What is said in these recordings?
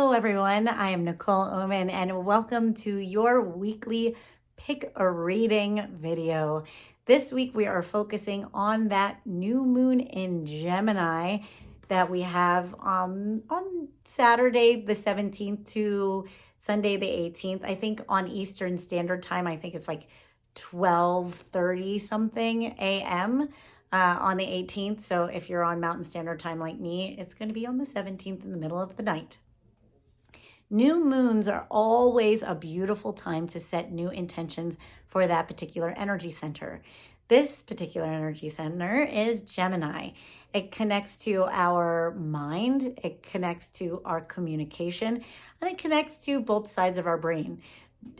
Hello everyone, I am Nicole Oman and welcome to your weekly pick a reading video. This week we are focusing on that new moon in Gemini that we have on Saturday the 17th to Sunday the 18th. I think on Eastern Standard Time, I think it's like 12:30 something a.m. On the 18th. So if you're on Mountain Standard Time like me, it's going to be on the 17th in the middle of the night. New moons are always a beautiful time to set new intentions for that particular energy center. This particular energy center is Gemini. It connects to our mind, it connects to our communication, and it connects to both sides of our brain.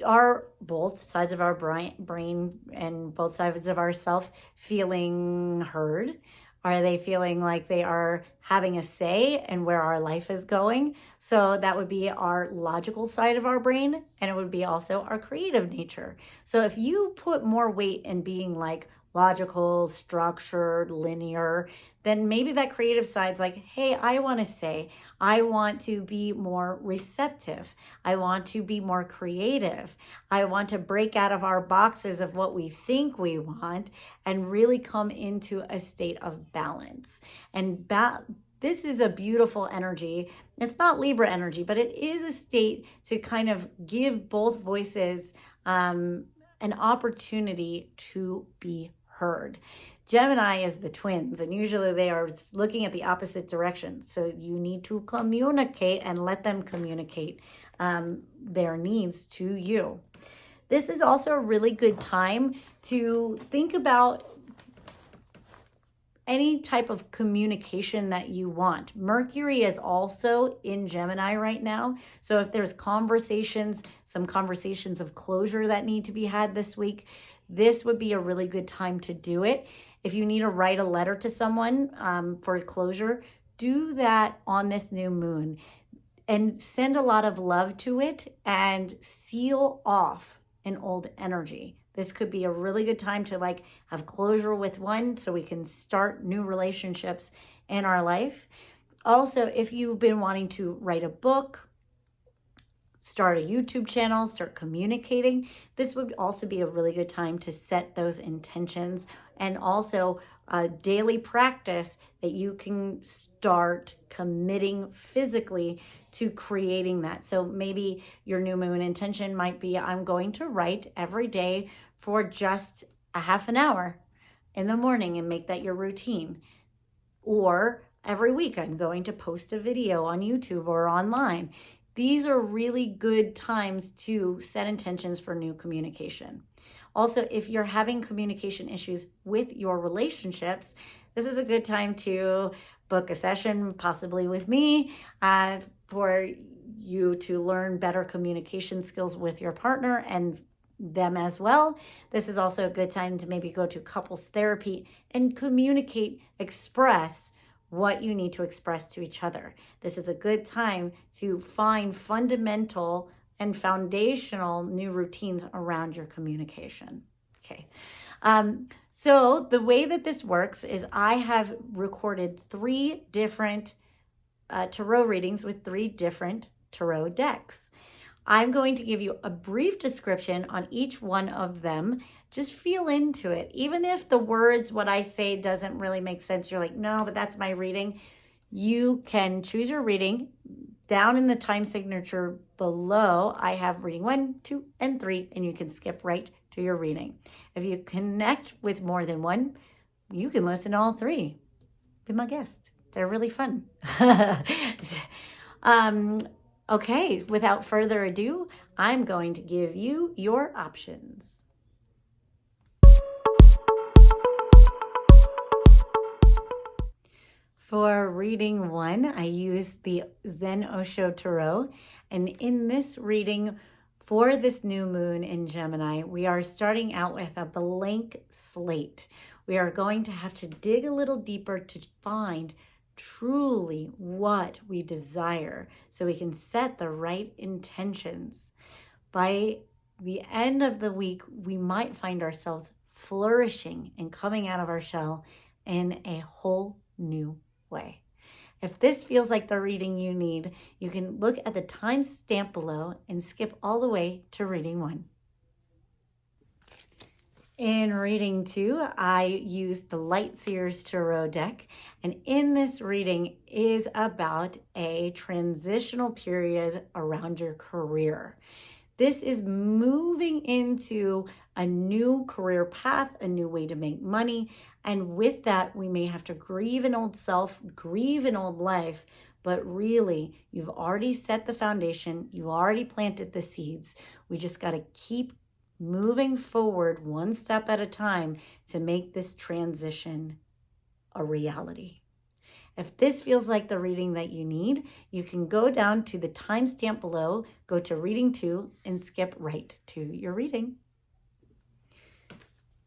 Are both sides of our brain and both sides of ourself feeling heard? Are they feeling like they are having a say in where our life is going? So that would be our logical side of our brain, and it would be also our creative nature. So if you put more weight in being like logical, structured, linear, then maybe that creative side's like, hey, I want to say, I want to be more receptive. I want to be more creative. I want to break out of our boxes of what we think we want and really come into a state of balance. And this is a beautiful energy. It's not Libra energy, but it is a state to kind of give both voices an opportunity to be heard. Gemini is the twins, and usually they are looking at the opposite direction. So you need to communicate and let them communicate their needs to you. This is also a really good time to think about any type of communication that you want. Mercury is also in Gemini right now. So if there's some conversations of closure that need to be had this week, this would be a really good time to do it. If you need to write a letter to someone for closure, do that on this new moon and send a lot of love to it and seal off an old energy. This could be a really good time to like have closure with one so we can start new relationships in our life. Also, if you've been wanting to write a book, start a YouTube channel, start communicating, this would also be a really good time to set those intentions, and also a daily practice that you can start committing physically to creating that. So maybe your new moon intention might be, I'm going to write every day for just a half an hour in the morning and make that your routine. Or every week I'm going to post a video on YouTube or online. These are really good times to set intentions for new communication. Also, if you're having communication issues with your relationships, this is a good time to book a session, possibly with me, for you to learn better communication skills with your partner and them as well. This is also a good time to maybe go to couples therapy and communicate, express what you need to express to each other. This is a good time to find fundamental and foundational new routines around your communication. Okay. So the way that this works is I have recorded 3 different tarot readings with 3 different tarot decks. I'm going to give you a brief description on each one of them. Just feel into it. Even if the words, what I say doesn't really make sense, you're like, no, but that's my reading. You can choose your reading. Down in the time signature below, I have reading 1, 2, and 3, and you can skip right to your reading. If you connect with more than one, you can listen to all 3. Be my guest. They're really fun. Okay, without further ado, I'm going to give you your options. For reading 1, I use the Zen Osho Tarot. And in this reading for this new moon in Gemini, we are starting out with a blank slate. We are going to have to dig a little deeper to find truly what we desire so we can set the right intentions. By the end of the week, we might find ourselves flourishing and coming out of our shell in a whole new way. If this feels like the reading you need, you can look at the timestamp below and skip all the way to reading 1. In reading 2, I used the Light Seers Tarot deck, and in this reading is about a transitional period around your career. This is moving into a new career path, a new way to make money, and with that, we may have to grieve an old self, grieve an old life, but really, you've already set the foundation, you already planted the seeds. We just got to keep moving forward one step at a time to make this transition a reality. If this feels like the reading that you need, you can go down to the timestamp below, go to reading 2, and skip right to your reading.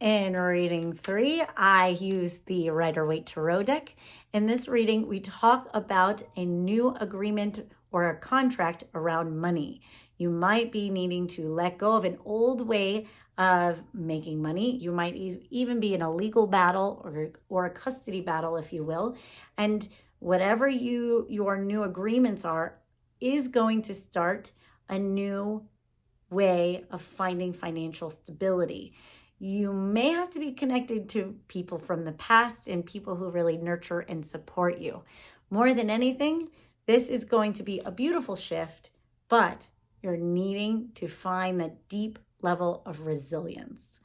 In reading 3, I used the Rider-Waite Tarot deck. In this reading, we talk about a new agreement or a contract around money. You might be needing to let go of an old way of making money. You might even be in a legal battle or a custody battle, if you will. And whatever your new agreements are is going to start a new way of finding financial stability. You may have to be connected to people from the past and people who really nurture and support you. More than anything, this is going to be a beautiful shift, but you're needing to find that deep level of resilience.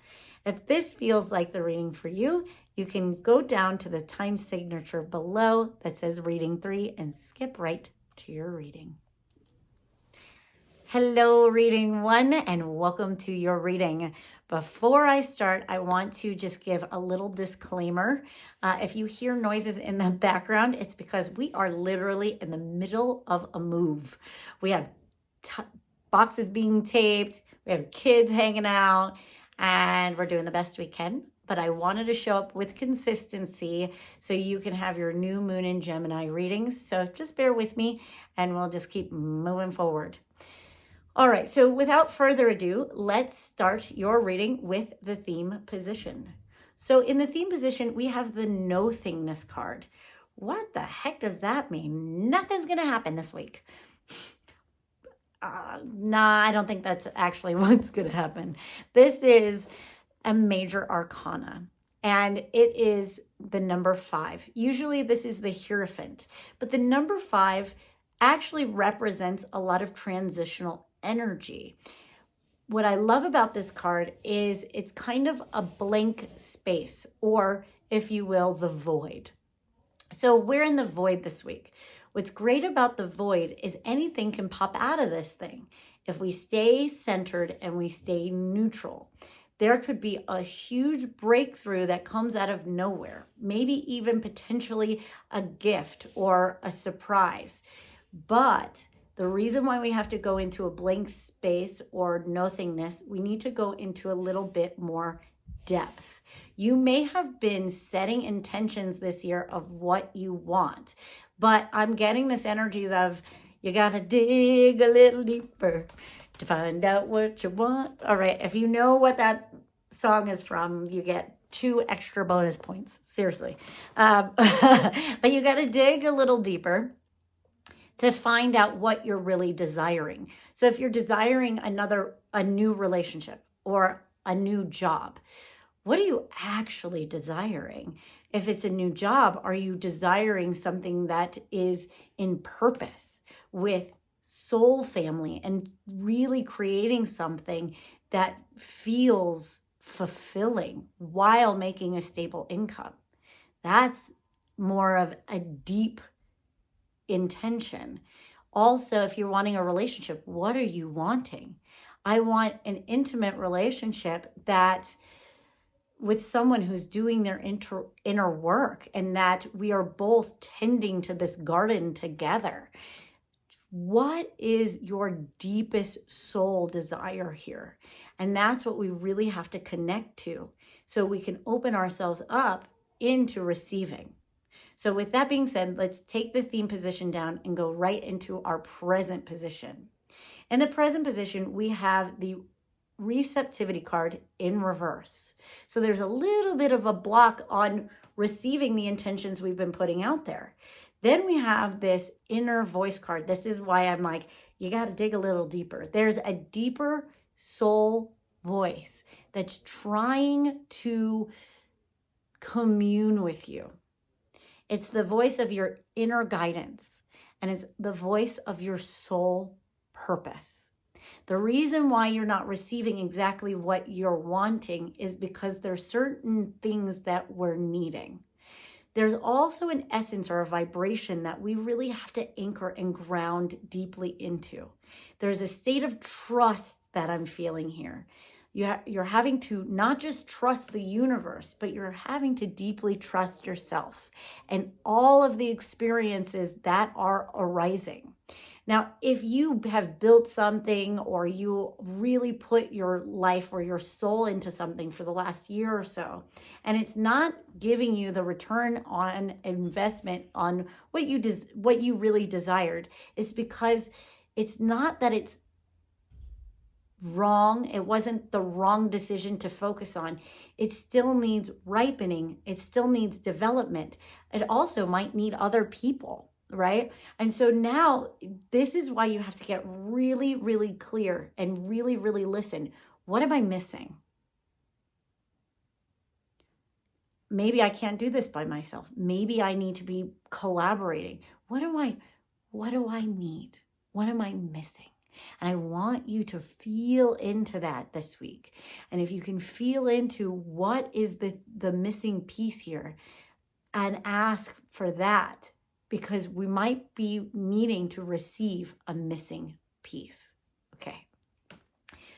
If this feels like the reading for you, you can go down to the time signature below that says reading 3 and skip right to your reading. Hello, reading 1, and welcome to your reading. Before I start, I want to just give a little disclaimer. If you hear noises in the background, it's because we are literally in the middle of a move. We have boxes being taped, we have kids hanging out, and we're doing the best we can. But I wanted to show up with consistency so you can have your new moon in Gemini readings. So just bear with me and we'll just keep moving forward. All right, so without further ado, let's start your reading with the theme position. So in the theme position, we have the no-thingness card. What the heck does that mean? Nothing's gonna happen this week. Nah, I don't think that's actually what's going to happen. This is a major arcana, and it is the number 5. Usually this is the Hierophant, but the number 5 actually represents a lot of transitional energy. What I love about this card is it's kind of a blank space, or if you will, the void. So we're in the void this week. What's great about the void is anything can pop out of this thing. If we stay centered and we stay neutral, there could be a huge breakthrough that comes out of nowhere, maybe even potentially a gift or a surprise. But the reason why we have to go into a blank space or nothingness, we need to go into a little bit more depth. You may have been setting intentions this year of what you want, but I'm getting this energy of you gotta dig a little deeper to find out what you want. All right, if you know what that song is from, you get 2 extra bonus points, seriously. But you gotta dig a little deeper to find out what you're really desiring. So if you're desiring a new relationship or a new job, what are you actually desiring? If it's a new job, are you desiring something that is in purpose with soul family and really creating something that feels fulfilling while making a stable income? That's more of a deep intention. Also, if you're wanting a relationship, what are you wanting? I want an intimate relationship that with someone who's doing their inner work and that we are both tending to this garden together. What is your deepest soul desire here? And that's what we really have to connect to so we can open ourselves up into receiving. So with that being said, let's take the theme position down and go right into our present position. In the present position, we have the receptivity card in reverse. So there's a little bit of a block on receiving the intentions we've been putting out there. Then we have this inner voice card. This is why I'm like, you got to dig a little deeper. There's a deeper soul voice that's trying to commune with you. It's the voice of your inner guidance, and it's the voice of your soul purpose. The reason why you're not receiving exactly what you're wanting is because there's certain things that we're needing. There's also an essence or a vibration that we really have to anchor and ground deeply into. There's a state of trust that I'm feeling here. You're having to not just trust the universe, but you're having to deeply trust yourself and all of the experiences that are arising. Now, if you have built something or you really put your life or your soul into something for the last year or so, and it's not giving you the return on investment on what you really desired, it's because it's not that it's wrong. It wasn't the wrong decision to focus on. It still needs ripening. It still needs development. It also might need other people, right? And so now this is why you have to get really, really clear and really, really listen. What am I missing? Maybe I can't do this by myself. Maybe I need to be collaborating. What do I need? What am I missing? And I want you to feel into that this week. And if you can feel into what is the missing piece here, and ask for that, because we might be needing to receive a missing piece. Okay.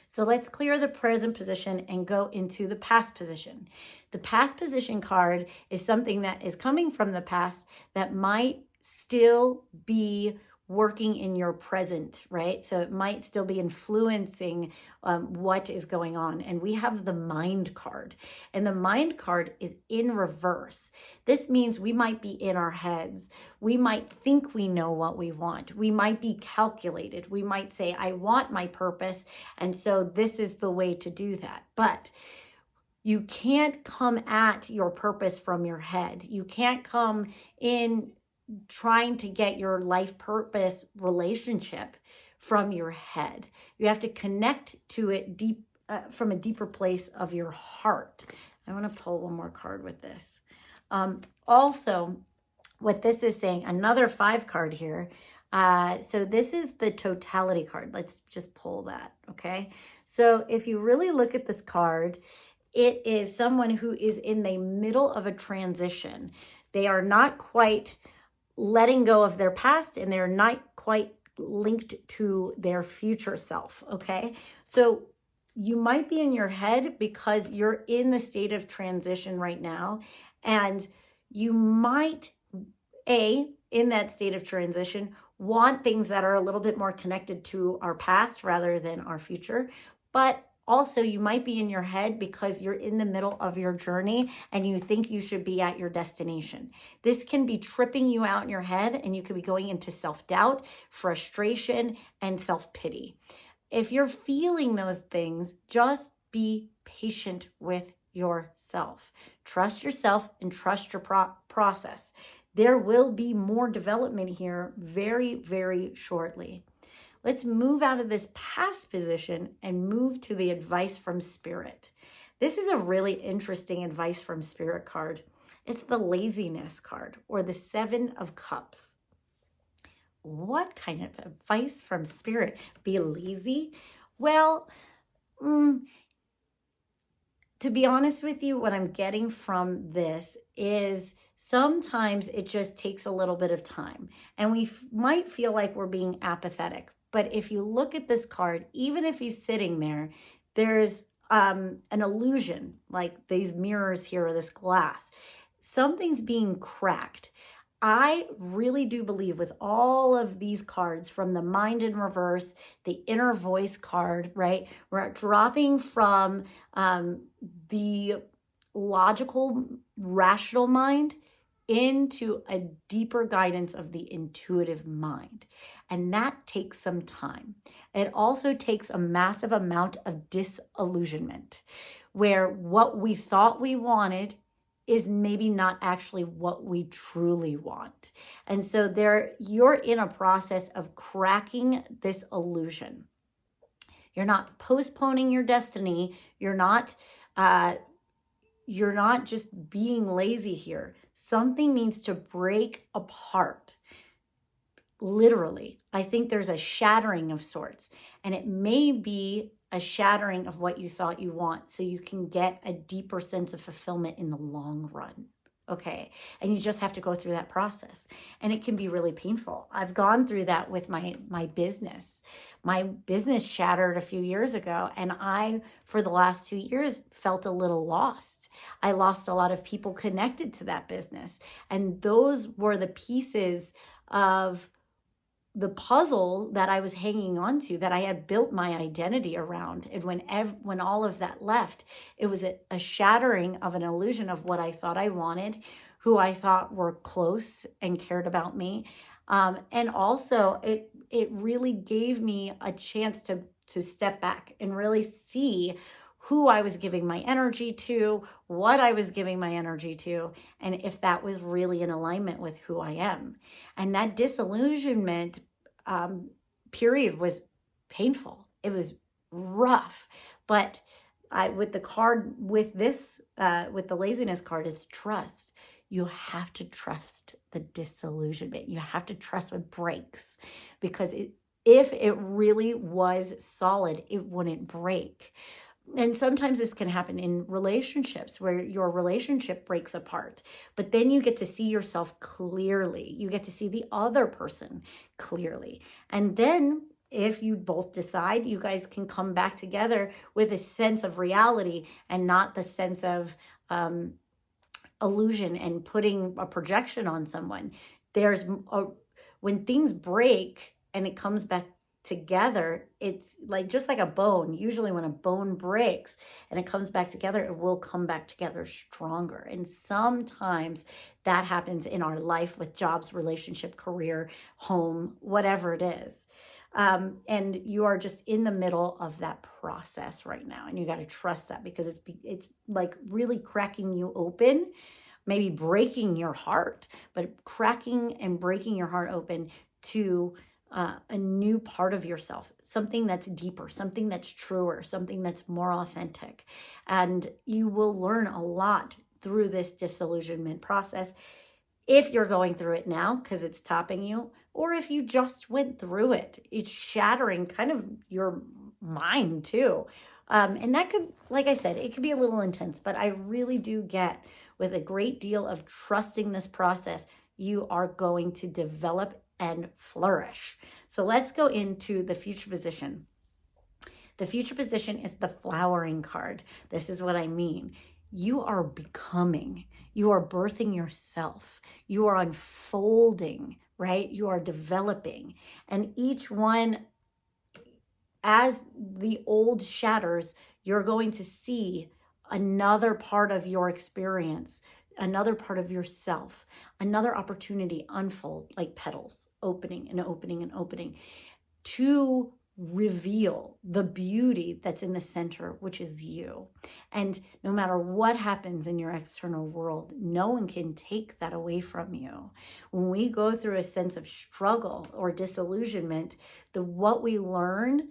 So let's clear the present position and go into the past position. The past position card is something that is coming from the past that might still be working in your present, right? So it might still be influencing what is going on. And we have the mind card, and the mind card is in reverse. This means we might be in our heads. We might think we know what we want. We might be calculated. We might say, I want my purpose, and so this is the way to do that. But you can't come at your purpose from your head. You can't come in trying to get your life purpose relationship from your head. You have to connect to it deep from a deeper place of your heart. I want to pull one more card with this. Also, what this is saying, another 5 card here. So this is the totality card. Let's just pull that, okay? So if you really look at this card, it is someone who is in the middle of a transition. They are not quite letting go of their past, and they're not quite linked to their future self, okay? So you might be in your head because you're in the state of transition right now, and you might, in that state of transition, want things that are a little bit more connected to our past rather than our future, but also, you might be in your head because you're in the middle of your journey and you think you should be at your destination. This can be tripping you out in your head, and you could be going into self-doubt, frustration, and self-pity. If you're feeling those things, just be patient with yourself. Trust yourself and trust your process. There will be more development here very, very shortly. Let's move out of this past position and move to the advice from Spirit. This is a really interesting advice from Spirit card. It's the laziness card, or the 7 of Cups. What kind of advice from Spirit? Be lazy? Well, to be honest with you, what I'm getting from this is sometimes it just takes a little bit of time, and we might feel like we're being apathetic. But if you look at this card, even if he's sitting there, there's an illusion, like these mirrors here or this glass. Something's being cracked. I really do believe with all of these cards, from the mind in reverse, the inner voice card, right? We're dropping from the logical, rational mind into a deeper guidance of the intuitive mind. And that takes some time. It also takes a massive amount of disillusionment, where what we thought we wanted is maybe not actually what we truly want. And so you're in a process of cracking this illusion. You're not postponing your destiny. You're not just being lazy here. Something needs to break apart. Literally, I think there's a shattering of sorts, and it may be a shattering of what you thought you want so you can get a deeper sense of fulfillment in the long run. Okay. And you just have to go through that process. And it can be really painful. I've gone through that with my business. My business shattered a few years ago, and I, for the last 2 years, felt a little lost. I lost a lot of people connected to that business. And those were the pieces of the puzzle that I was hanging on to, that I had built my identity around. And when all of that left, it was a shattering of an illusion of what I thought I wanted, who I thought were close and cared about me. And also it really gave me a chance to step back and really see who I was giving my energy to, what I was giving my energy to, and if that was really in alignment with who I am. And that disillusionment period was painful. It was rough. But with the laziness card, it's trust. You have to trust the disillusionment. You have to trust what breaks, because if it really was solid, it wouldn't break. And sometimes this can happen in relationships where your relationship breaks apart, but then you get to see yourself clearly. You get to see the other person clearly. And then if you both decide, you guys can come back together with a sense of reality and not the sense of illusion and putting a projection on someone. When things break and it comes back together, it's like just like a bone. Usually when a bone breaks and it comes back together, it will come back together stronger. And sometimes that happens in our life with jobs, relationship, career, home, whatever it is. And you are just in the middle of that process right now. And you got to trust that, because it's like really cracking you open, maybe breaking your heart, but cracking and breaking your heart open to a new part of yourself, something that's deeper, something that's truer, something that's more authentic. And you will learn a lot through this disillusionment process if you're going through it now because it's topping you, or if you just went through it. It's shattering kind of your mind too. And that could, like I said, it could be a little intense, but I really do get, with a great deal of trusting this process, you are going to develop and flourish. So let's go into the future position. The future position is the flowering card. This is what I mean. You are becoming, you are birthing yourself, you are unfolding, right? You are developing. And each one, as the old shatters, you're going to see another part of your experience, another part of yourself, another opportunity unfold, like petals, opening and opening and opening, to reveal the beauty that's in the center, which is you. And no matter what happens in your external world, no one can take that away from you. When we go through a sense of struggle or disillusionment, what we learn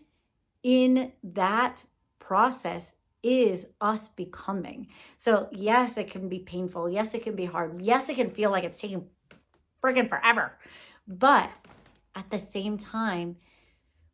in that process is us becoming. So yes, it can be painful. Yes, it can be hard. Yes, it can feel like it's taking freaking forever. But at the same time,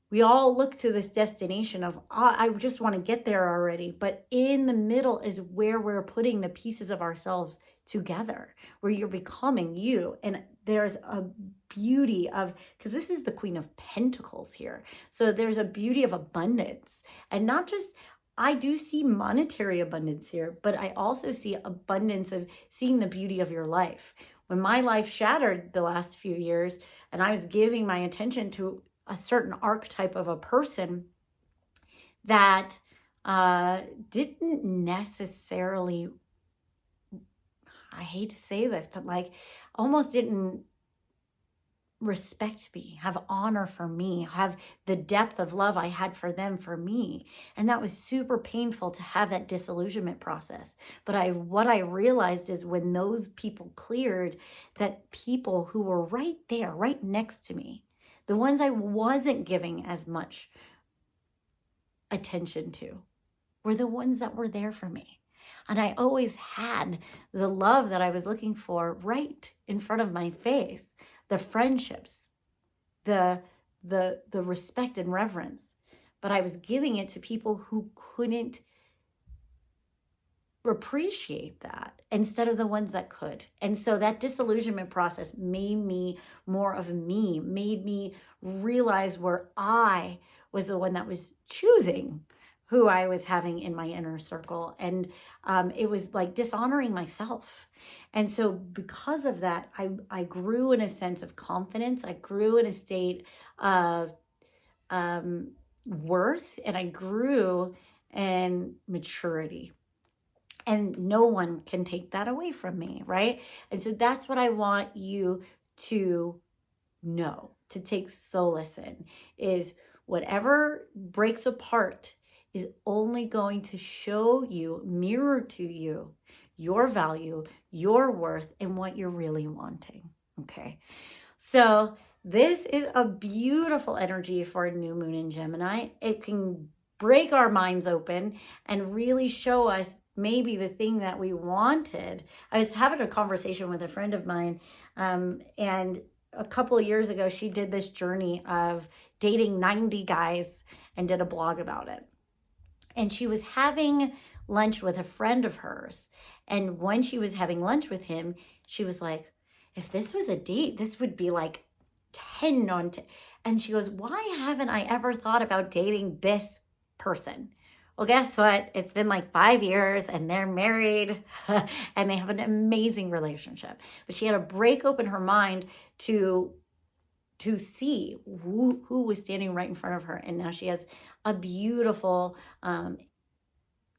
we all look to this destination of, I just want to get there already. But in the middle is where we're putting the pieces of ourselves together, where you're becoming you. And there's a beauty of, because this is the Queen of Pentacles here. So there's a beauty of abundance, and not just, I do see monetary abundance here, but I also see abundance of seeing the beauty of your life. When my life shattered the last few years and I was giving my attention to a certain archetype of a person that didn't necessarily, I hate to say this, but like almost didn't respect me, have honor for me, have the depth of love I had for them for me. And that was super painful to have that disillusionment process. But what I realized is when those people cleared, that people who were right there, right next to me, the ones I wasn't giving as much attention to, were the ones that were there for me. And I always had the love that I was looking for right in front of my face, the friendships, the respect and reverence. But I was giving it to people who couldn't appreciate that instead of the ones that could. And so that disillusionment process made me more of me, made me realize where I was the one that was choosing who I was having in my inner circle. And it was like dishonoring myself. And so because of that, I grew in a sense of confidence. I grew in a state of worth, and I grew in maturity. And no one can take that away from me, right? And so that's what I want you to know, to take solace in, is whatever breaks apart is only going to show you, mirror to you, your value, your worth, and what you're really wanting, okay? So this is a beautiful energy for a new moon in Gemini. It can break our minds open and really show us maybe the thing that we wanted. I was having a conversation with a friend of mine, and a couple of years ago, she did this journey of dating 90 guys and did a blog about it. And she was having lunch with a friend of hers. And when she was having lunch with him, she was like, if this was a date, this would be like 10 on 10. And she goes, why haven't I ever thought about dating this person? Well, guess what? It's been like 5 years and they're married and they have an amazing relationship. But she had to break open her mind to see who was standing right in front of her. And now she has a beautiful,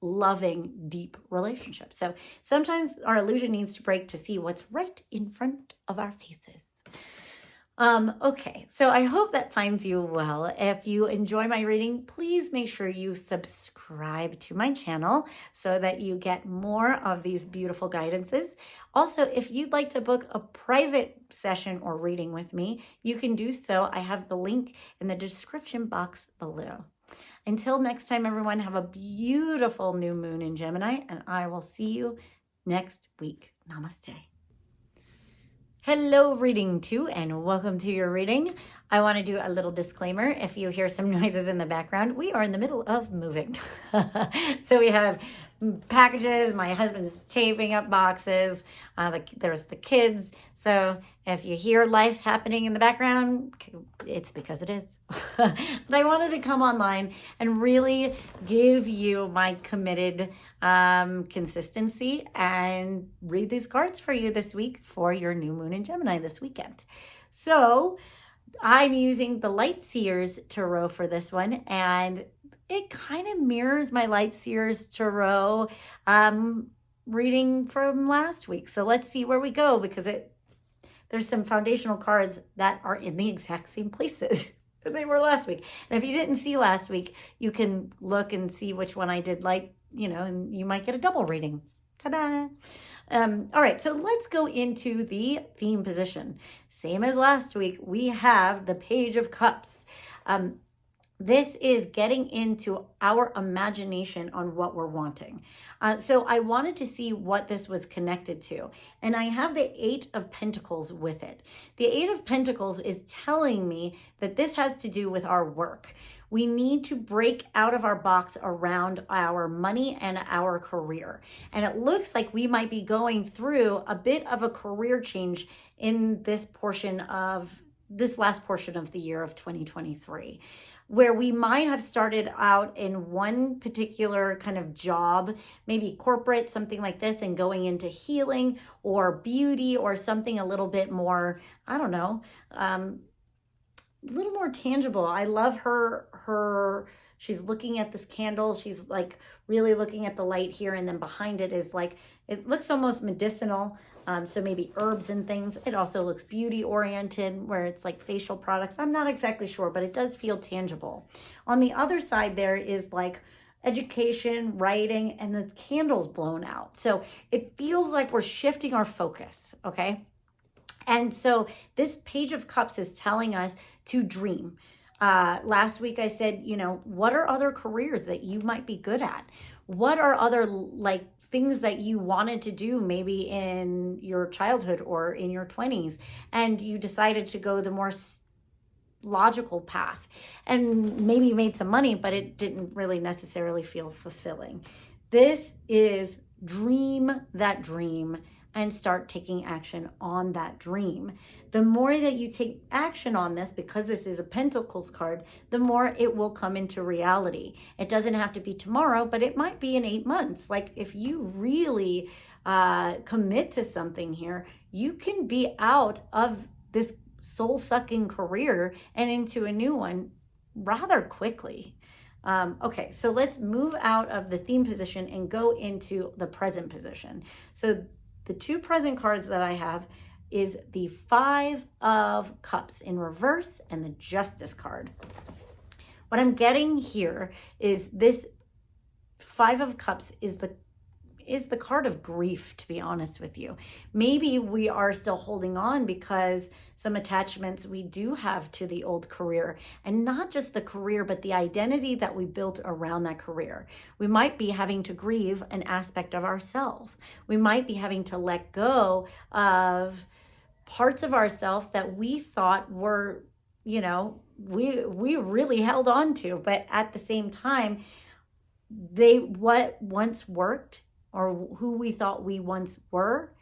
loving, deep relationship. So sometimes our illusion needs to break to see what's right in front of our faces. Okay, so I hope that finds you well. If you enjoy my reading, please make sure you subscribe to my channel so that you get more of these beautiful guidances. Also, if you'd like to book a private session or reading with me, you can do so. I have the link in the description box below. Until next time, everyone, have a beautiful new moon in Gemini, and I will see you next week. Namaste. Hello, reading 2, and welcome to your reading. I want to do a little disclaimer. If you hear some noises in the background, we are in the middle of moving. So we have packages, my husband's taping up boxes, there's the kids. So if you hear life happening in the background, it's because it is. But I wanted to come online and really give you my committed consistency and read these cards for you this week for your new moon in Gemini this weekend. So I'm using the Light Seers Tarot for this one, and it kind of mirrors my Light Seers Tarot reading from last week. So let's see where we go, because there's some foundational cards that are in the exact same places that they were last week. And if you didn't see last week, you can look and see which one I did and you might get a double reading. Ta-da! All right, so let's go into the theme position. Same as last week, we have the Page of Cups. This is getting into our imagination on what we're wanting. So I wanted to see what this was connected to. And I have the 8 of Pentacles with it. The 8 of Pentacles is telling me that this has to do with our work. We need to break out of our box around our money and our career. And it looks like we might be going through a bit of a career change in this last portion of the year of 2023. Where we might have started out in one particular kind of job, maybe corporate, something like this, and going into healing or beauty or something a little bit more, I don't know, little more tangible. I love her she's looking at this candle. She's like really looking at the light here, and then behind it is like, it looks almost medicinal. So maybe herbs and things. It also looks beauty oriented, where it's like facial products. I'm not exactly sure, but it does feel tangible. On the other side there is like education, writing, and the candle's blown out. So it feels like we're shifting our focus, okay? And so this Page of Cups is telling us to dream. Last week I said, you know, what are other careers that you might be good at? What are other like things that you wanted to do maybe in your childhood or in your 20s, and you decided to go the more logical path and maybe made some money, but it didn't really necessarily feel fulfilling. This is dream that dream and start taking action on that dream. The more that you take action on this, because this is a Pentacles card, the more it will come into reality. It doesn't have to be tomorrow, but it might be in 8 months. Like if you really commit to something here, you can be out of this soul-sucking career and into a new one rather quickly. Okay, so let's move out of the theme position and go into the present position. So the two present cards that I have is the Five of Cups in reverse and the Justice card. What I'm getting here is this Five of Cups is the card of grief, to be honest with you. Maybe we are still holding on because some attachments we do have to the old career, and not just the career, but the identity that we built around that career. We might be having to grieve an aspect of ourselves. We might be having to let go of parts of ourselves that we thought were, you know, we really held on to, but at the same time, what once worked, or who we thought we once were,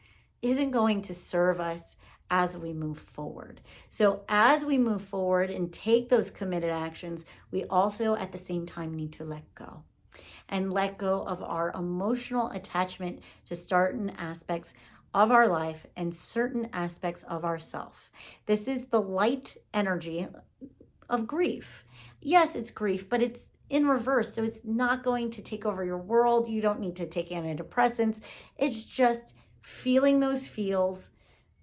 isn't going to serve us as we move forward. So as we move forward and take those committed actions, we also at the same time need to let go. And let go of our emotional attachment to certain aspects of our life and certain aspects of ourself. This is the light energy of grief. Yes, it's grief, but it's in reverse, so it's not going to take over your world. You don't need to take antidepressants. It's just feeling those feels,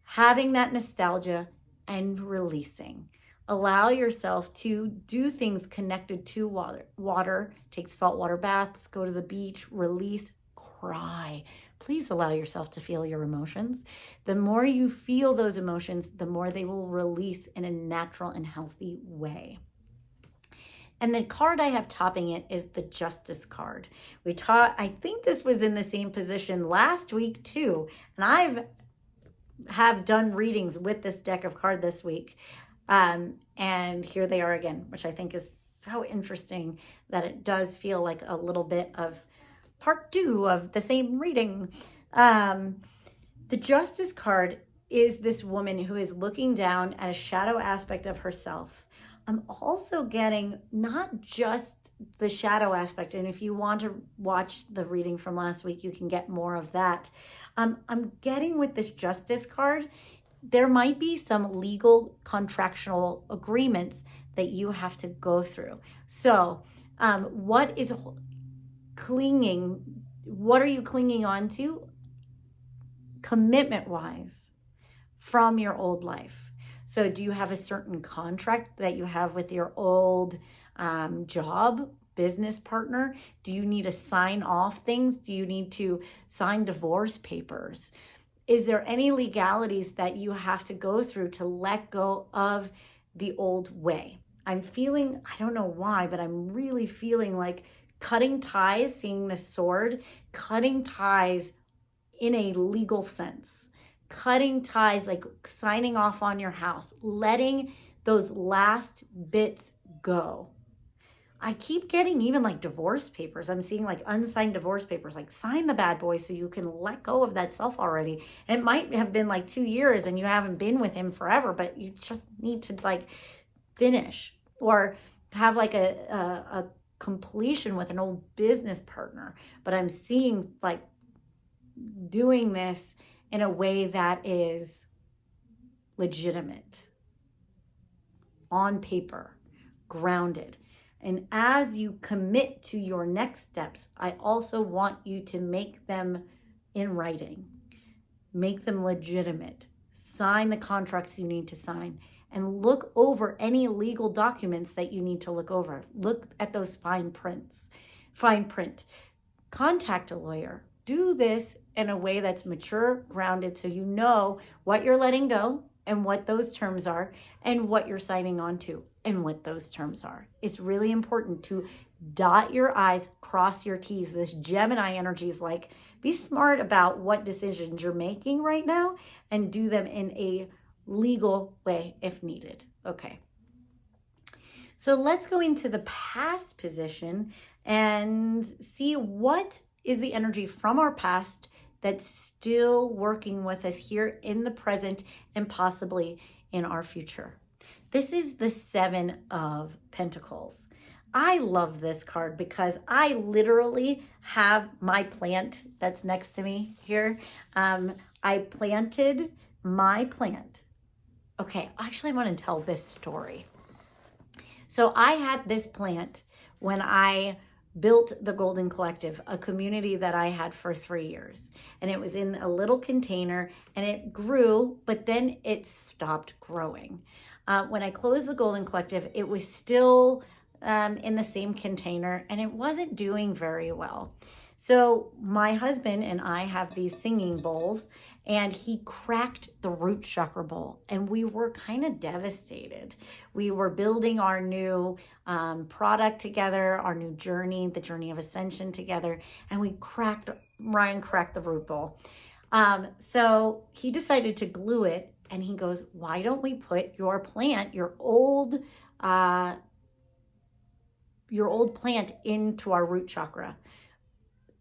having that nostalgia, and releasing. Allow yourself to do things connected to water, take saltwater baths, go to the beach, release, cry. Please allow yourself to feel your emotions. The more you feel those emotions, the more they will release in a natural and healthy way. And the card I have topping it is the Justice card. I think this was in the same position last week too. And have done readings with this deck of cards this week. And here they are again, which I think is so interesting that it does feel like a little bit of part 2 of the same reading. The Justice card is this woman who is looking down at a shadow aspect of herself. I'm also getting not just the shadow aspect, and if you want to watch the reading from last week, you can get more of that. I'm getting with this Justice card, there might be some legal contractual agreements that you have to go through. So what are you clinging on to commitment-wise from your old life? So do you have a certain contract that you have with your old job, business partner? Do you need to sign off things? Do you need to sign divorce papers? Is there any legalities that you have to go through to let go of the old way? I'm feeling, I don't know why, but I'm really feeling like cutting ties, seeing the sword, cutting ties in a legal sense. Cutting ties, like signing off on your house, letting those last bits go. I keep getting even like divorce papers. I'm seeing like unsigned divorce papers, like sign the bad boy so you can let go of that self already. It might have been like 2 years and you haven't been with him forever, but you just need to like finish or have like a completion with an old business partner. But I'm seeing like doing this in a way that is legitimate. on paper, grounded. And as you commit to your next steps, I also want you to make them in writing, make them legitimate, sign the contracts you need to sign, and look over any legal documents that you need to look over. Look at those fine print. Contact a lawyer. Do this in a way that's mature, grounded, so you know what you're letting go and what those terms are, and what you're signing on to and what those terms are. It's really important to dot your I's, cross your T's. This Gemini energy is like, be smart about what decisions you're making right now and do them in a legal way if needed. Okay. So let's go into the past position and see what is the energy from our past that's still working with us here in the present and possibly in our future. This is the 7 of Pentacles. I love this card because I literally have my plant that's next to me here. I planted my plant. Okay, actually I want to tell this story. So I had this plant when I built the Golden Collective, a community that I had for 3 years. And it was in a little container and it grew, but then it stopped growing. When I closed the Golden Collective, it was still in the same container and it wasn't doing very well. So my husband and I have these singing bowls, and he cracked the root chakra bowl and we were kind of devastated. We were building our new product together, our new journey, the journey of ascension together, and Ryan cracked the root bowl. So he decided to glue it, and he goes, why don't we put your plant, your old plant into our root chakra?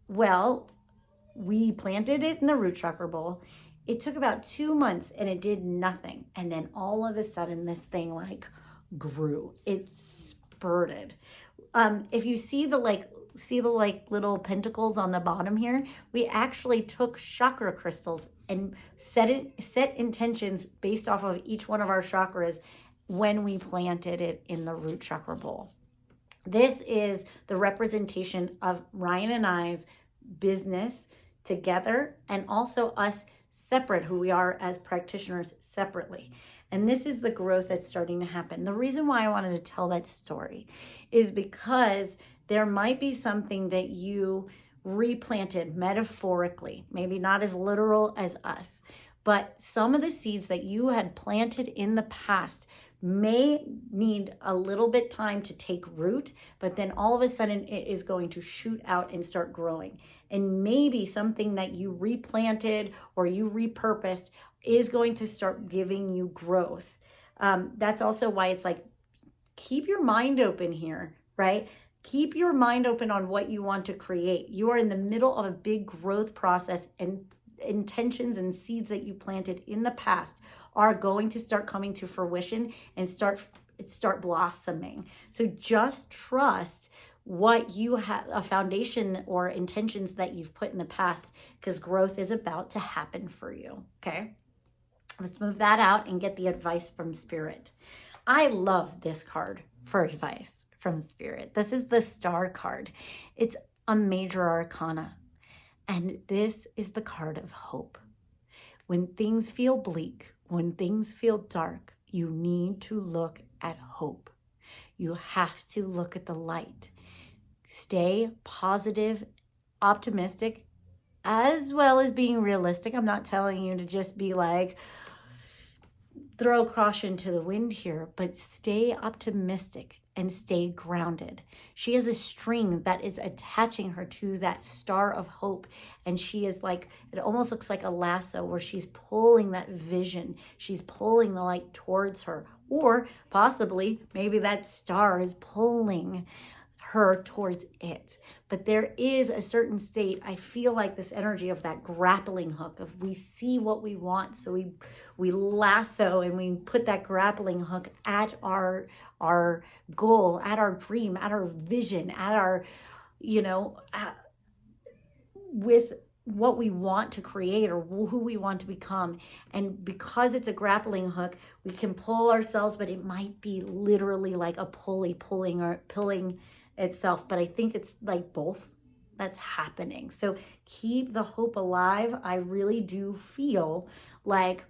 Well, we planted it in the root chakra bowl. It took about 2 months and it did nothing. And then all of a sudden this thing like grew. It spurted. If you see the little pentacles on the bottom here, we actually took chakra crystals and set intentions based off of each one of our chakras when we planted it in the root chakra bowl. This is the representation of Ryan and I's business together, and also us separate, who we are as practitioners separately. And this is the growth that's starting to happen. The reason why I wanted to tell that story is because there might be something that you replanted metaphorically, maybe not as literal as us, but some of the seeds that you had planted in the past may need a little bit time to take root, but then all of a sudden it is going to shoot out and start growing. And maybe something that you replanted or you repurposed is going to start giving you growth. That's also why it's like, keep your mind open here, right? Keep your mind open on what you want to create. You are in the middle of a big growth process, and intentions and seeds that you planted in the past are going to start coming to fruition and start blossoming. So just trust what you have, a foundation or intentions that you've put in the past, because growth is about to happen for you. Okay, let's move that out and get the advice from Spirit. I love this card for advice from Spirit. This is the Star card. It's a major arcana. And this is the card of hope. When things feel bleak, when things feel dark, you need to look at hope. You have to look at the light. Stay positive, optimistic, as well as being realistic. I'm not telling you to just be like, throw caution to the wind here, but stay optimistic and stay grounded. She has a string that is attaching her to that star of hope. And she is like, it almost looks like a lasso where she's pulling that vision. She's pulling the light towards her. Or possibly, maybe that star is pulling her towards it. But there is a certain state, I feel like this energy of that grappling hook of we see what we want. So we lasso and we put that grappling hook at our goal, at our dream, at our vision, at our, with what we want to create or who we want to become. And because it's a grappling hook, we can pull ourselves, but it might be literally like a pulley pulling itself. But I think it's like both that's happening. So keep the hope alive. I really do feel like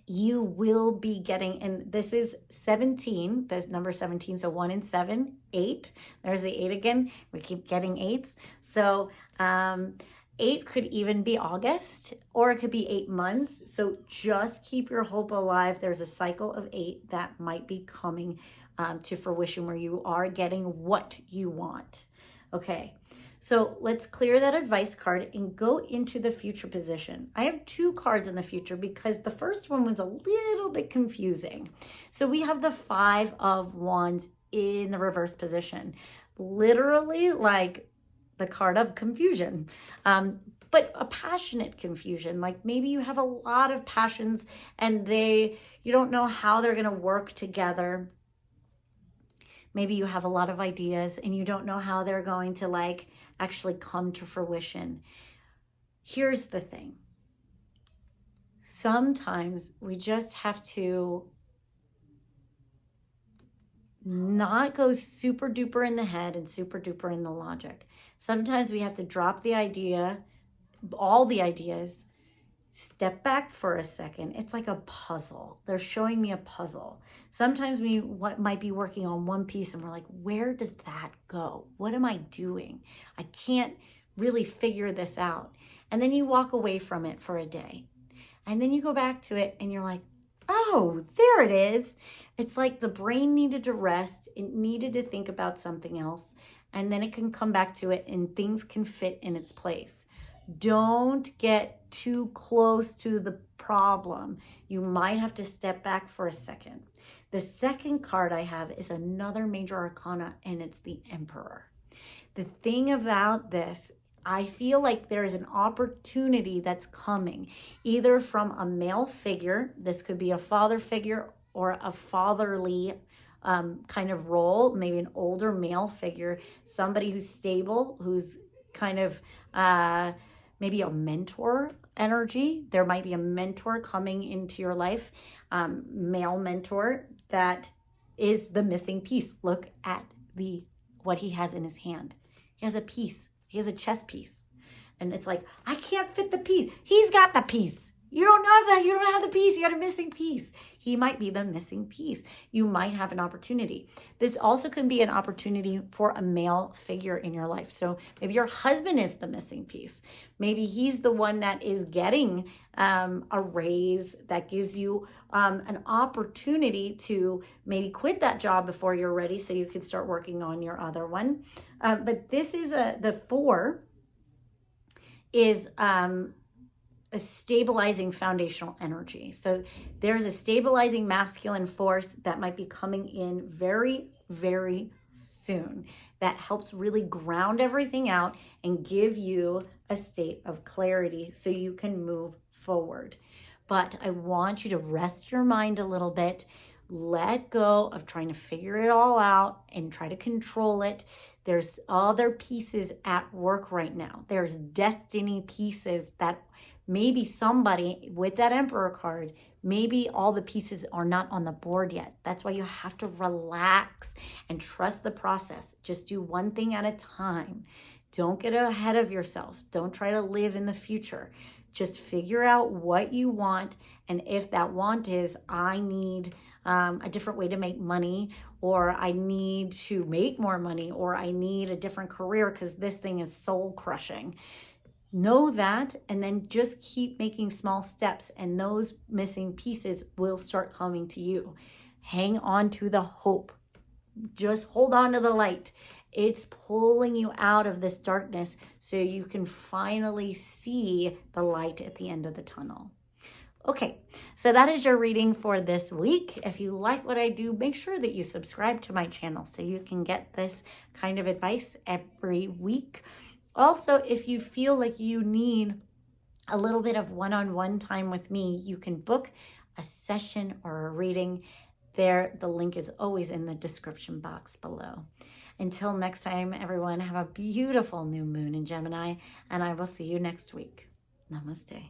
you will be getting, and this is 17, this number 17, so 1 and 7, 8. There's the 8 again. We keep getting 8s. So 8 could even be August, or it could be 8 months. So just keep your hope alive. There's a cycle of 8 that might be coming to fruition where you are getting what you want. Okay, so let's clear that advice card and go into the future position. I have 2 cards in the future because the first one was a little bit confusing. So we have the 5 of Wands in the reverse position, literally like the card of confusion, but a passionate confusion. Like maybe you have a lot of passions and you don't know how they're going to work together. Maybe you have a lot of ideas and you don't know how they're going to like actually come to fruition. Here's the thing. Sometimes we just have to not go super duper in the head and super duper in the logic. Sometimes we have to drop the idea, all the ideas, step back for a second. It's like a puzzle. They're showing me a puzzle. Sometimes we might be working on one piece and we're like, where does that go? What am I doing? I can't really figure this out. And then you walk away from it for a day. And then you go back to it and you're like, oh, there it is. It's like the brain needed to rest. It needed to think about something else. And then it can come back to it and things can fit in its place. Don't get too close to the problem. You might have to step back for a second. The second card I have is another major arcana, and it's the Emperor. The thing about this, I feel like there is an opportunity that's coming, either from a male figure. This could be a father figure or a fatherly kind of role, maybe an older male figure, somebody who's stable, who's kind of maybe a mentor energy. There might be a mentor coming into your life, male mentor that is the missing piece. Look at what he has in his hand. He has a piece. He has a chess piece. And it's like, I can't fit the piece. He's got the piece. You don't know that. You don't have the piece. You got a missing piece. He might be the missing piece. You might have an opportunity. This also can be an opportunity for a male figure in your life. So maybe your husband is the missing piece. Maybe he's the one that is getting a raise that gives you an opportunity to maybe quit that job before you're ready so you can start working on your other one. But this is the 4 is a stabilizing foundational energy. So there's a stabilizing masculine force that might be coming in very, very soon that helps really ground everything out and give you a state of clarity so you can move forward. But I want you to rest your mind a little bit, let go of trying to figure it all out and try to control it. There's other pieces at work right now. There's destiny pieces that maybe somebody with that Emperor card, maybe all the pieces are not on the board yet. That's why you have to relax and trust the process. Just do one thing at a time. Don't get ahead of yourself. Don't try to live in the future. Just figure out what you want. And if that want is, I need a different way to make money, or I need to make more money, or I need a different career because this thing is soul crushing. Know that, and then just keep making small steps, and those missing pieces will start coming to you. Hang on to the hope. Just hold on to the light. It's pulling you out of this darkness so you can finally see the light at the end of the tunnel. Okay, so that is your reading for this week. If you like what I do, make sure that you subscribe to my channel so you can get this kind of advice every week. Also, if you feel like you need a little bit of one-on-one time with me, you can book a session or a reading. The link is always in the description box below. Until next time, everyone, have a beautiful new moon in Gemini, and I will see you next week. Namaste.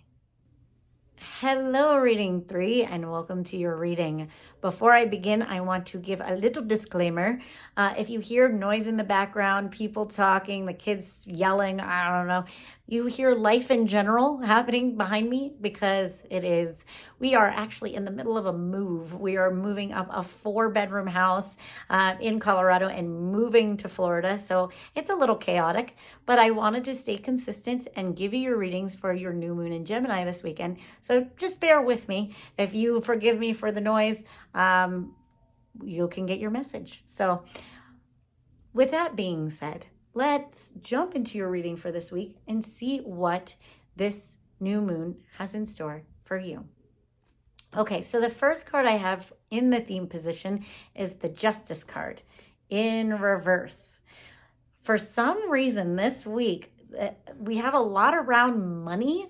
Hello, reading 3, and welcome to your reading. Before I begin, I want to give a little disclaimer. If you hear noise in the background, people talking, the kids yelling, I don't know, you hear life in general happening behind me, because we are actually in the middle of a move. We are moving up a 4-bedroom house in Colorado and moving to Florida. So it's a little chaotic, but I wanted to stay consistent and give you your readings for your new moon in Gemini this weekend. So just bear with me. If you forgive me for the noise, you can get your message. So with that being said, let's jump into your reading for this week and see what this new moon has in store for you. Okay, so the first card I have in the theme position is the Justice card in reverse. For some reason this week, we have a lot around money.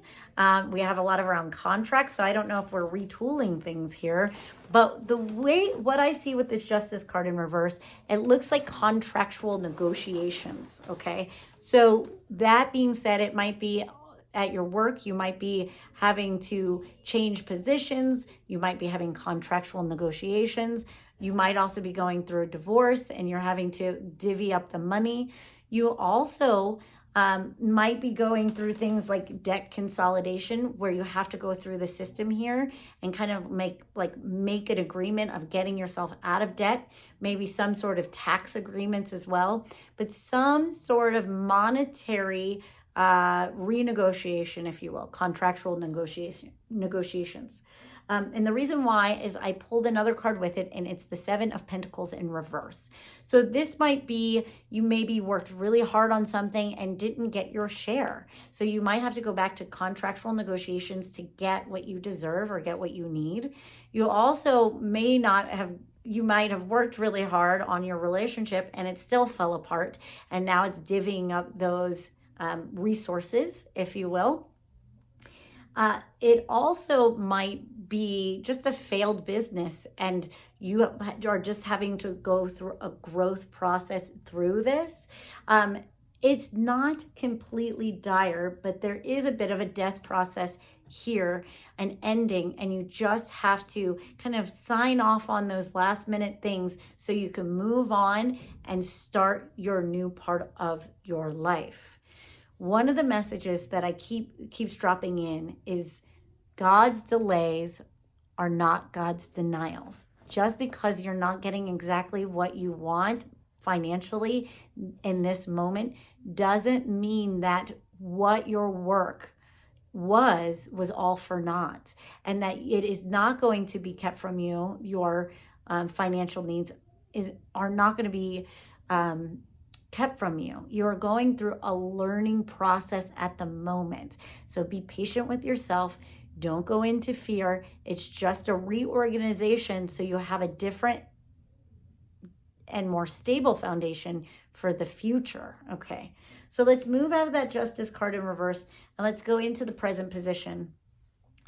We have a lot around contracts. So I don't know if we're retooling things here, but what I see with this Justice card in reverse, it looks like contractual negotiations. Okay. So that being said, it might be at your work, you might be having to change positions. You might be having contractual negotiations. You might also be going through a divorce and you're having to divvy up the money. You also might be going through things like debt consolidation, where you have to go through the system here and kind of make an agreement of getting yourself out of debt, maybe some sort of tax agreements as well, but some sort of monetary renegotiation, if you will, contractual negotiations. And the reason why is I pulled another card with it, and it's the 7 of Pentacles in reverse. So this might be, you maybe worked really hard on something and didn't get your share. So you might have to go back to contractual negotiations to get what you deserve or get what you need. You also you might have worked really hard on your relationship and it still fell apart. And now it's divvying up those resources, if you will. It also might be just a failed business and you are just having to go through a growth process through this. It's not completely dire, but there is a bit of a death process here, an ending, and you just have to kind of sign off on those last minute things so you can move on and start your new part of your life. One of the messages that I keeps dropping in is God's delays are not God's denials. Just because you're not getting exactly what you want financially in this moment doesn't mean that what your work was all for naught, and that it is not going to be kept from you. Your financial needs are not going to be kept from you. You're going through a learning process at the moment. So be patient with yourself. Don't go into fear. It's just a reorganization so you have a different and more stable foundation for the future. Okay, so let's move out of that Justice card in reverse and let's go into the present position.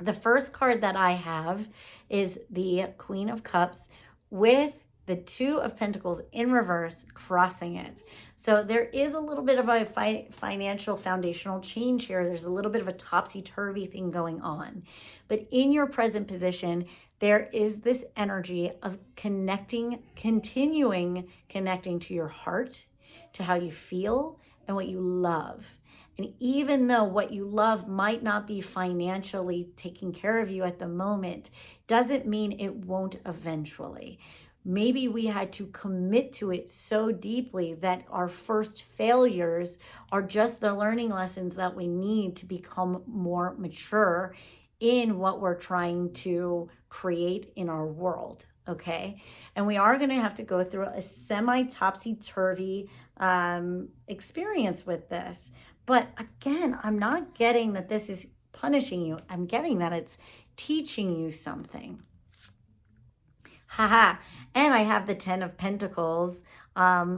The first card that I have is the Queen of Cups with the 2 of Pentacles in reverse crossing it. So there is a little bit of a financial foundational change here. There's a little bit of a topsy-turvy thing going on. But in your present position, there is this energy of continuing connecting to your heart, to how you feel and what you love. And even though what you love might not be financially taking care of you at the moment, doesn't mean it won't eventually. Maybe we had to commit to it so deeply that our first failures are just the learning lessons that we need to become more mature in what we're trying to create in our world, okay? And we are going to have to go through a semi-topsy-turvy experience with this. But again, I'm not getting that this is punishing you. I'm getting that it's teaching you something. Haha. And I have the 10 of Pentacles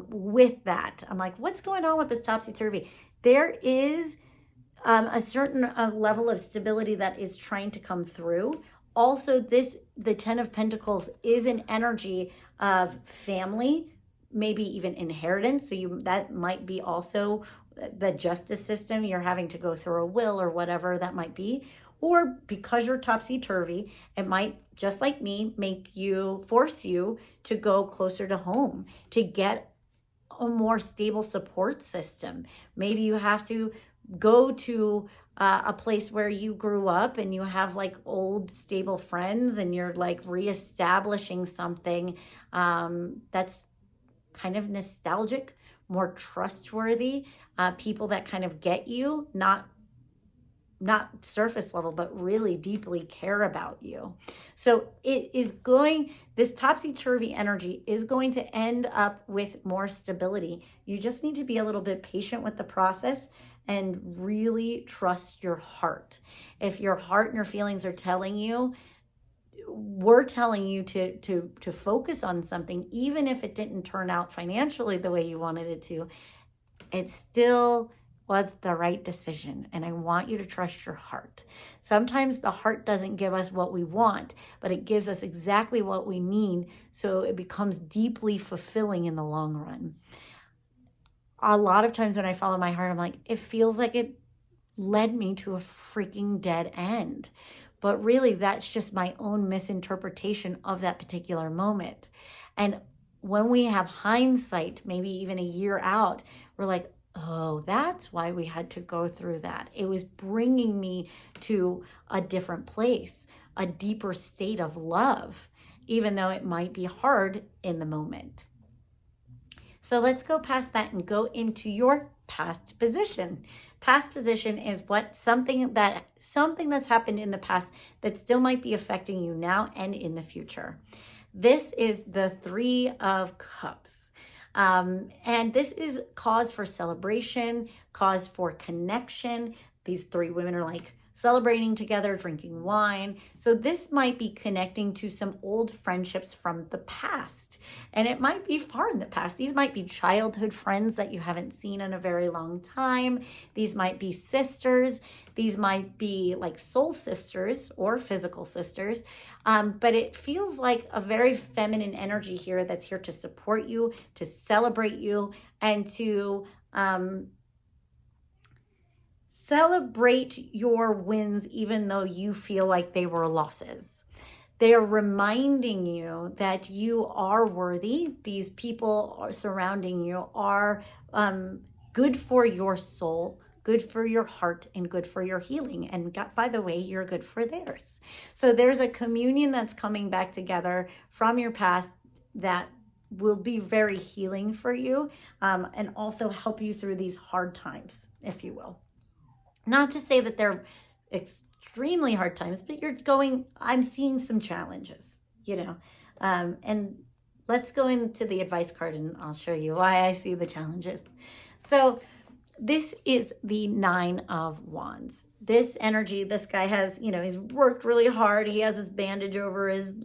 with that. I'm like, what's going on with this topsy-turvy? There is a certain level of stability that is trying to come through. Also, the 10 of Pentacles is an energy of family, maybe even inheritance. So that might be also the justice system. You're having to go through a will or whatever that might be. Or because you're topsy-turvy, it might, just like me, force you to go closer to home, to get a more stable support system. Maybe you have to go to a place where you grew up and you have like old stable friends, and you're like reestablishing something that's kind of nostalgic, more trustworthy, people that kind of get you, not surface level, but really deeply care about you. So this topsy-turvy energy is going to end up with more stability. You just need to be a little bit patient with the process and really trust your heart. If your heart and your feelings are telling you, we're telling you to focus on something, even if it didn't turn out financially the way you wanted it to, it still was the right decision. And I want you to trust your heart. Sometimes the heart doesn't give us what we want, but it gives us exactly what we need, so it becomes deeply fulfilling in the long run. A lot of times when I follow my heart, I'm like, it feels like it led me to a freaking dead end. But really, that's just my own misinterpretation of that particular moment. And when we have hindsight, maybe even a year out, we're like, oh, that's why we had to go through that. It was bringing me to a different place, a deeper state of love, even though it might be hard in the moment. So let's go past that and go into your past position. Past position is something that's happened in the past that still might be affecting you now and in the future. This is the 3 of Cups. And this is cause for celebration, cause for connection. These 3 women are like celebrating together, drinking wine. So this might be connecting to some old friendships from the past. And it might be far in the past. These might be childhood friends that you haven't seen in a very long time. These might be sisters. These might be like soul sisters or physical sisters. But it feels like a very feminine energy here that's here to support you, to celebrate you, and to celebrate your wins, even though you feel like they were losses. They are reminding you that you are worthy. These people surrounding you are good for your soul, good for your heart, and good for your healing. And by the way, you're good for theirs. So there's a communion that's coming back together from your past that will be very healing for you, and also help you through these hard times, if you will. Not to say that they're extremely hard times, but I'm seeing some challenges, and let's go into the advice card and I'll show you why I see the challenges. So this is the 9 of Wands. This energy, this guy has, he's worked really hard. He has his bandage over his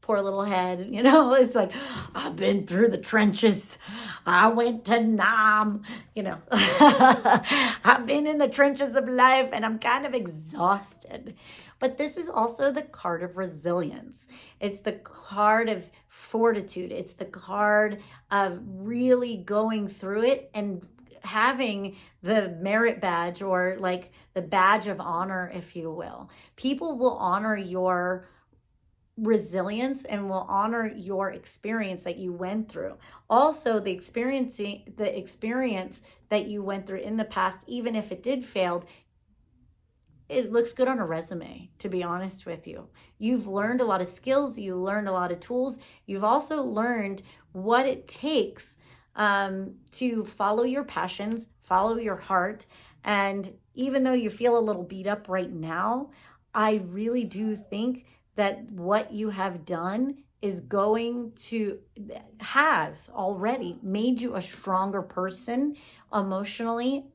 poor little head, it's like, I've been through the trenches. I went to Nam, I've been in the trenches of life and I'm kind of exhausted. But this is also the card of resilience. It's the card of fortitude. It's the card of really going through it and having the merit badge, or like the badge of honor, if you will. People will honor your resilience and will honor your experience that you went through. Also, the experience that you went through in the past, even if it did fail, it looks good on a resume, to be honest with you. You've learned a lot of skills. You learned a lot of tools. You've also learned what it takes to follow your passions, follow your heart. And even though you feel a little beat up right now, I really do think that what you have done has already made you a stronger person emotionally,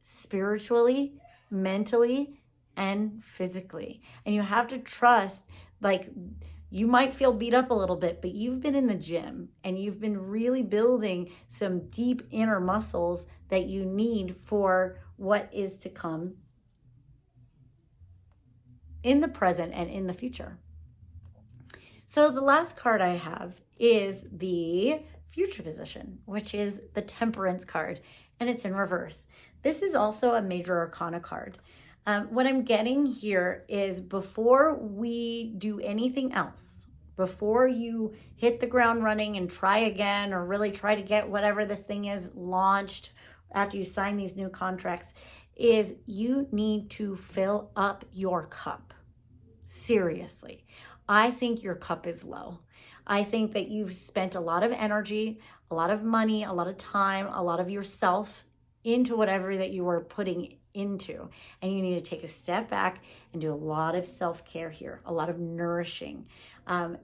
spiritually, mentally, and physically. And you have to trust, you might feel beat up a little bit, but you've been in the gym and you've been really building some deep inner muscles that you need for what is to come. in the present and in the future. So the last card I have is the future position, which is the Temperance card, and it's in reverse. This is also a major arcana card. What I'm getting here is before we do anything else, before you hit the ground running and try again, or really try to get whatever this thing is launched after you sign these new contracts, is you need to fill up your cup. Seriously. I think your cup is low. I think that you've spent a lot of energy, a lot of money, a lot of time, a lot of yourself into whatever that you were putting into. And you need to take a step back and do a lot of self-care here, a lot of nourishing. And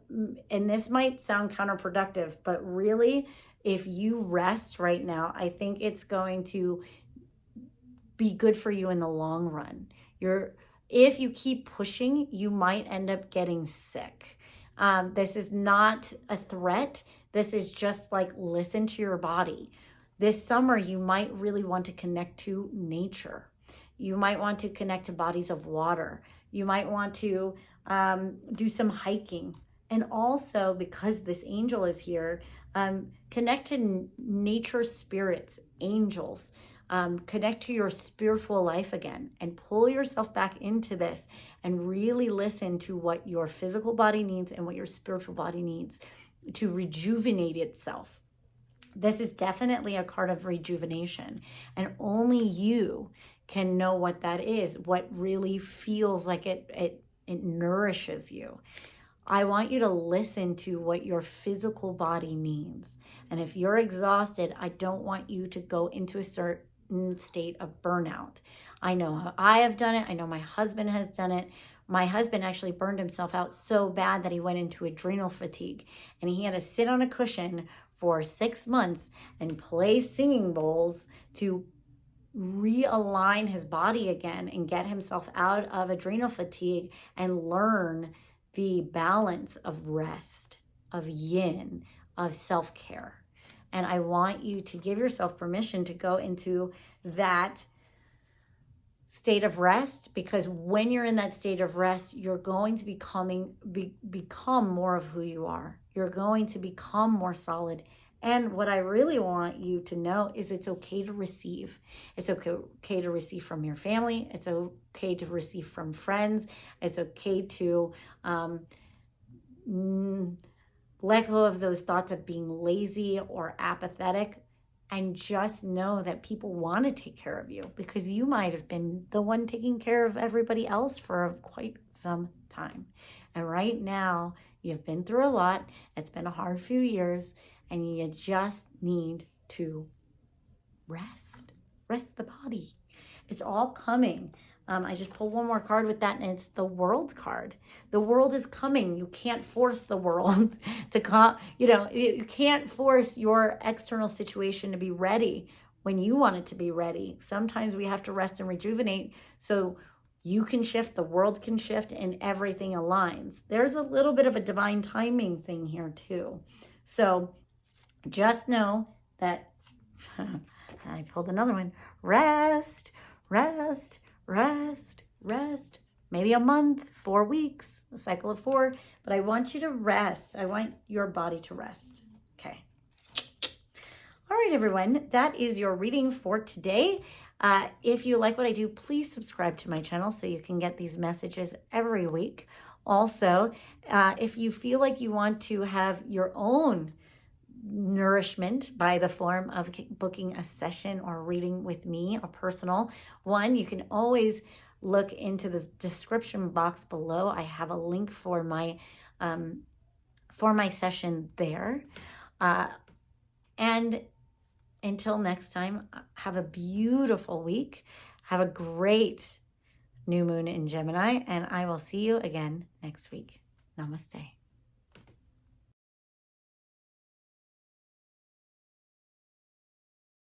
this might sound counterproductive, but really, if you rest right now, I think it's going to be good for you in the long run. If you keep pushing, you might end up getting sick. This is not a threat. This is just like, listen to your body. This summer, you might really want to connect to nature. You might want to connect to bodies of water. You might want to do some hiking. And also, because this angel is here, connect to nature spirits, angels. Connect to your spiritual life again and pull yourself back into this and really listen to what your physical body needs and what your spiritual body needs to rejuvenate itself. This is definitely a card of rejuvenation, and only you can know what that is, what really feels like it nourishes you. I want you to listen to what your physical body needs. And if you're exhausted, I don't want you to go into a certain state of burnout. I know how I have done it. I know my husband has done it. My husband actually burned himself out so bad that he went into adrenal fatigue, and he had to sit on a cushion for 6 months and play singing bowls to realign his body again and get himself out of adrenal fatigue and learn the balance of rest, of yin, of self-care. And I want you to give yourself permission to go into that state of rest, because when you're in that state of rest, you're going to become more of who you are. You're going to become more solid. And what I really want you to know is it's okay to receive. It's okay to receive from your family. It's okay to receive from friends. It's okay to let go of those thoughts of being lazy or apathetic, and just know that people want to take care of you, because you might have been the one taking care of everybody else for quite some time. And right now, you've been through a lot. It's been a hard few years, and you just need to rest. Rest the body. It's all coming. I just pulled one more card with that, and it's the World card. The world is coming. You can't force the world to come. You can't force your external situation to be ready when you want it to be ready. Sometimes we have to rest and rejuvenate so you can shift, the world can shift, and everything aligns. There's a little bit of a divine timing thing here too. So just know that I pulled another one. Rest, rest, rest, rest. Maybe a month, 4 weeks, a cycle of 4. But I want you to rest. I want your body to rest. Okay. All right, everyone. That is your reading for today. If you like what I do, please subscribe to my channel so you can get these messages every week. Also, if you feel like you want to have your own nourishment by the form of booking a session or reading with me, a personal one, you can always look into the description box below. I have a link for my session there. And until next time, have a beautiful week. Have a great new moon in Gemini, and I will see you again next week. Namaste.